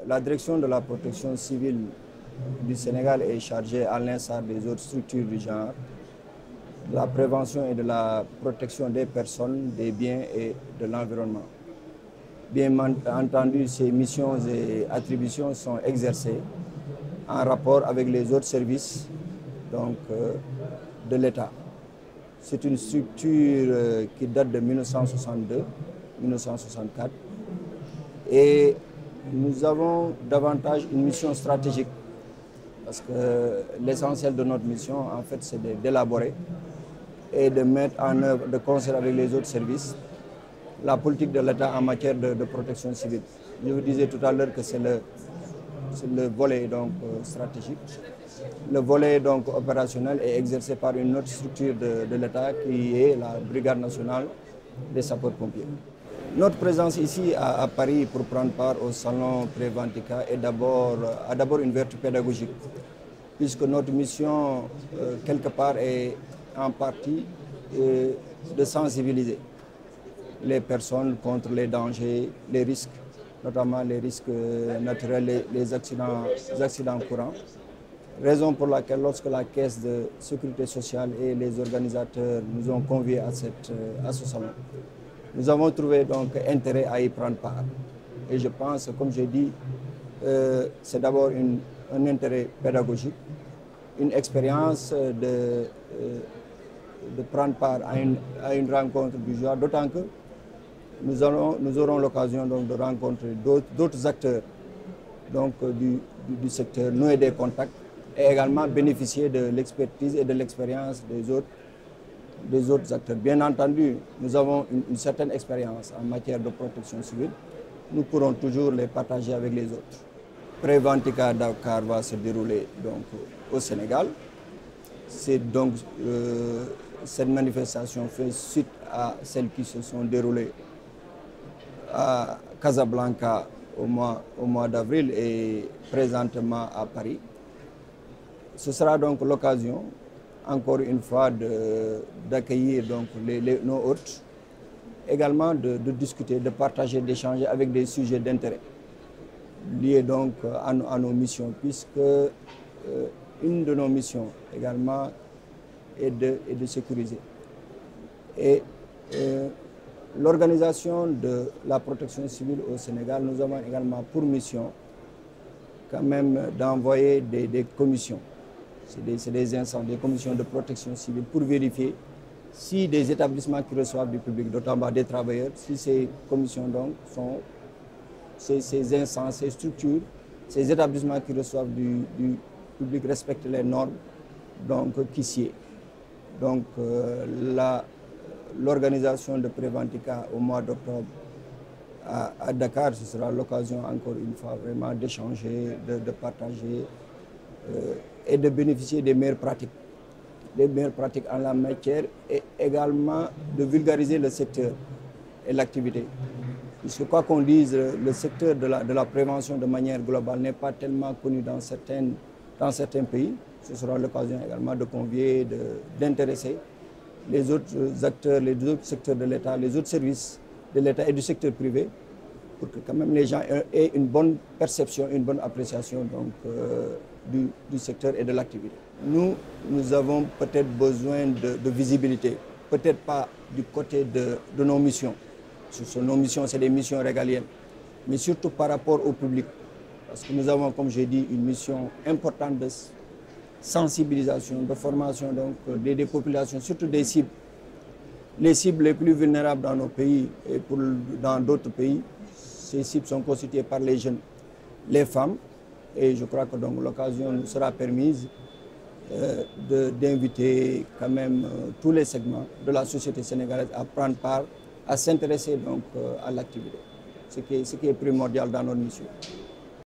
La direction de la protection civile du Sénégal est chargée, à l'instar des autres structures du genre, de la prévention et de la protection des personnes, des biens et de l'environnement. Bien entendu, ces missions et attributions sont exercées en rapport avec les autres services de l'État. C'est une structure qui date de 1962-1964 et nous avons davantage une mission stratégique parce que l'essentiel de notre mission, en fait, c'est d'élaborer et de mettre en œuvre, de concert avec les autres services, la politique de l'État en matière de protection civile. Je vous disais tout à l'heure que c'est le volet stratégique. Le volet opérationnel est exercé par une autre structure de l'État qui est la Brigade nationale des sapeurs-pompiers. Notre présence ici à Paris pour prendre part au salon Préventica a d'abord une vertu pédagogique, puisque notre mission, quelque part, est en partie de sensibiliser les personnes contre les dangers, les risques, notamment les risques naturels, les accidents courants. Raison pour laquelle, lorsque la Caisse de sécurité sociale et les organisateurs nous ont conviés à ce salon, nous avons trouvé donc intérêt à y prendre part. Et je pense, comme j'ai dit, c'est d'abord un intérêt pédagogique, une expérience de prendre part à une rencontre du genre, d'autant que nous aurons l'occasion de rencontrer d'autres acteurs du secteur, nouer des contacts et également bénéficier de l'expertise et de l'expérience des autres acteurs. Bien entendu, nous avons une certaine expérience en matière de protection civile. Nous pourrons toujours les partager avec les autres. Préventica Dakar va se dérouler au Sénégal. Cette manifestation fait suite à celles qui se sont déroulées à Casablanca au mois d'avril et présentement à Paris. Ce sera donc l'occasion, encore une fois, d'accueillir nos hôtes, également de discuter, de partager, d'échanger avec des sujets d'intérêt liés donc à nos missions, puisque une de nos missions également est de sécuriser. Et l'organisation de la protection civile au Sénégal, nous avons également pour mission quand même d'envoyer des commissions. C'est des instances, des commissions de protection civile pour vérifier si des établissements qui reçoivent du public, notamment des travailleurs, si ces commissions sont ces instances, ces structures, ces établissements qui reçoivent du public respectent les normes qui sied. Donc l'organisation de Préventica au mois d'octobre à Dakar, ce sera l'occasion encore une fois vraiment d'échanger, de partager et de bénéficier des meilleures pratiques en la matière et également de vulgariser le secteur et l'activité. Puisque quoi qu'on dise, le secteur de la prévention de manière globale n'est pas tellement connu dans certains pays. Ce sera l'occasion également de convier, d'intéresser les autres acteurs, les autres secteurs de l'État, les autres services de l'État et du secteur privé pour que quand même les gens aient une bonne perception, une bonne appréciation du secteur et de l'activité. Nous avons peut-être besoin de visibilité, peut-être pas du côté de nos missions. Nos missions, c'est des missions régaliennes, mais surtout par rapport au public. Parce que nous avons, comme j'ai dit, une mission importante de sensibilisation, de formation des populations, surtout des cibles. Les cibles les plus vulnérables dans nos pays et dans d'autres pays, ces cibles sont constituées par les jeunes, les femmes, et je crois que l'occasion nous sera permise d'inviter quand même tous les segments de la société sénégalaise à prendre part, à s'intéresser à l'activité, ce qui est primordial dans notre mission.